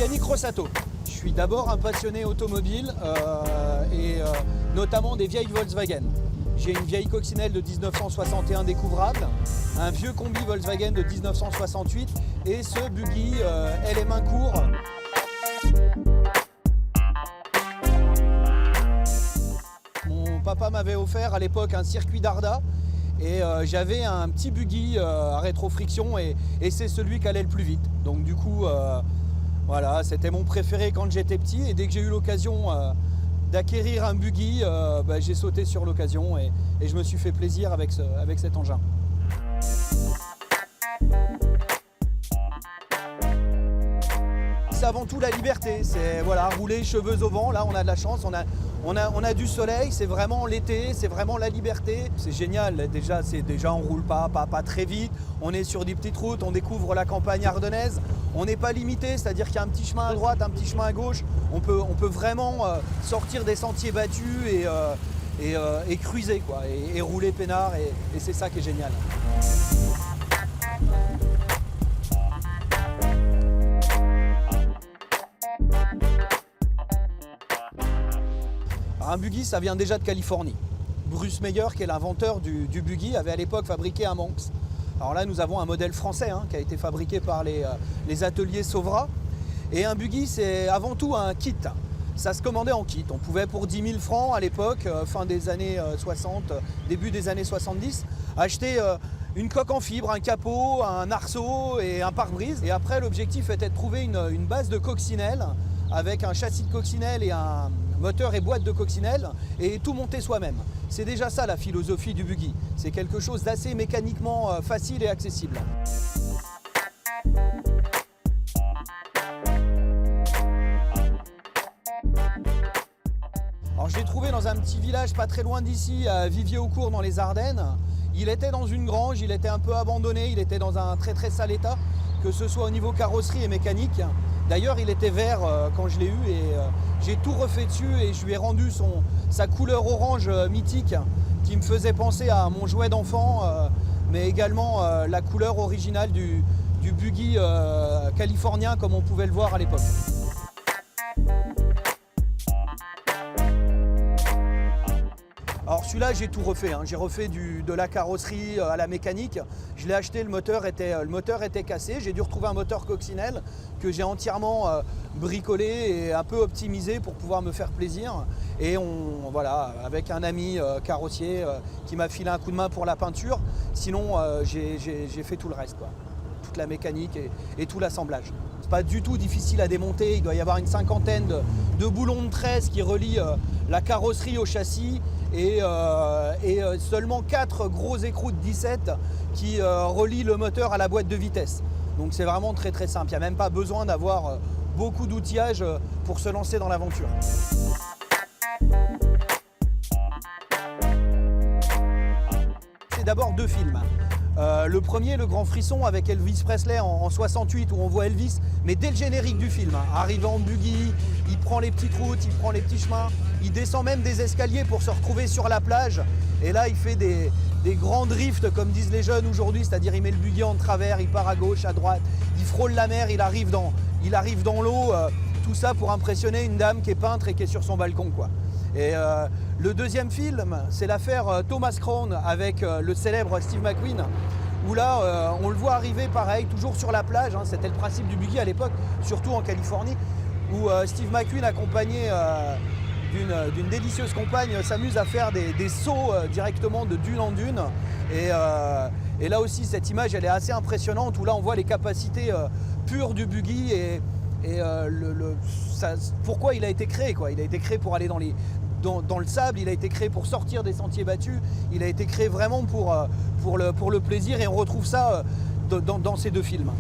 Yannick Rossato. Je suis d'abord un passionné automobile et notamment des vieilles Volkswagen. J'ai une vieille coccinelle de 1961 découvrable, un vieux combi Volkswagen de 1968 et ce buggy LM1 court. Mon papa m'avait offert à l'époque un circuit d'Arda et j'avais un petit buggy à rétrofriction et c'est celui qui allait le plus vite. Donc du coup, voilà, c'était mon préféré quand j'étais petit et dès que j'ai eu l'occasion d'acquérir un buggy, j'ai sauté sur l'occasion et je me suis fait plaisir avec cet engin. C'est avant tout la liberté, c'est voilà, rouler cheveux au vent, là on a de la chance, on a du soleil, c'est vraiment l'été, c'est vraiment la liberté. C'est génial, déjà on roule pas très vite, on est sur des petites routes, on découvre la campagne ardennaise, on n'est pas limité, c'est-à-dire qu'il y a un petit chemin à droite, un petit chemin à gauche, on peut vraiment sortir des sentiers battus et cruiser quoi, et rouler peinard et c'est ça qui est génial. Un buggy, ça vient déjà de Californie. Bruce Meyer, qui est l'inventeur du buggy, avait à l'époque fabriqué un Manx. Alors là, nous avons un modèle français qui a été fabriqué par les ateliers Sauvra. Et un buggy, c'est avant tout un kit. Ça se commandait en kit. On pouvait, pour 10 000 francs à l'époque, fin des années 60, début des années 70, acheter une coque en fibre, un capot, un arceau et un pare-brise. Et après, l'objectif était de trouver une base de coccinelle avec un châssis de coccinelle et un moteur et boîte de coccinelle et tout monter soi-même. C'est déjà ça la philosophie du buggy. C'est quelque chose d'assez mécaniquement facile et accessible. Alors je l'ai trouvé dans un petit village pas très loin d'ici, à Viviers-au-Court dans les Ardennes. Il était dans une grange, il était un peu abandonné, il était dans un très sale état, que ce soit au niveau carrosserie et mécanique. D'ailleurs, il était vert quand je l'ai eu et j'ai tout refait dessus et je lui ai rendu sa couleur orange mythique qui me faisait penser à mon jouet d'enfant, mais également la couleur originale du buggy californien comme on pouvait le voir à l'époque. Alors celui-là, j'ai tout refait. J'ai refait de la carrosserie à la mécanique. Je l'ai acheté, le moteur était cassé. J'ai dû retrouver un moteur coccinelle que j'ai entièrement bricolé et un peu optimisé pour pouvoir me faire plaisir. Et voilà, avec un ami carrossier qui m'a filé un coup de main pour la peinture. Sinon, j'ai fait tout le reste, quoi. Toute la mécanique et tout l'assemblage. C'est pas du tout difficile à démonter. Il doit y avoir une cinquantaine de boulons de 13 qui relient la carrosserie au châssis. Et seulement 4 gros écrous de 17 qui relient le moteur à la boîte de vitesse. Donc c'est vraiment très simple, il n'y a même pas besoin d'avoir beaucoup d'outillage pour se lancer dans l'aventure. C'est d'abord 2 films. Le premier, Le Grand Frisson, avec Elvis Presley en 68, où on voit Elvis, mais dès le générique du film, arrivant en buggy, il prend les petites routes, il prend les petits chemins, il descend même des escaliers pour se retrouver sur la plage. Et là, il fait des grands drifts, comme disent les jeunes aujourd'hui, c'est-à-dire il met le buggy en travers, il part à gauche, à droite, il frôle la mer, il arrive dans l'eau, tout ça pour impressionner une dame qui est peintre et qui est sur son balcon, quoi. Et le deuxième film, c'est l'affaire Thomas Crown avec le célèbre Steve McQueen, où là, on le voit arriver pareil, toujours sur la plage, c'était le principe du buggy à l'époque, surtout en Californie, où Steve McQueen, accompagné d'une délicieuse compagne, s'amuse à faire des sauts directement de dune en dune. Et là aussi, cette image, elle est assez impressionnante, où là, on voit les capacités pures du buggy et pourquoi il a été créé, quoi. Il a été créé pour aller dans le sable, il a été créé pour sortir des sentiers battus, il a été créé vraiment pour le plaisir et on retrouve ça dans ces 2 films.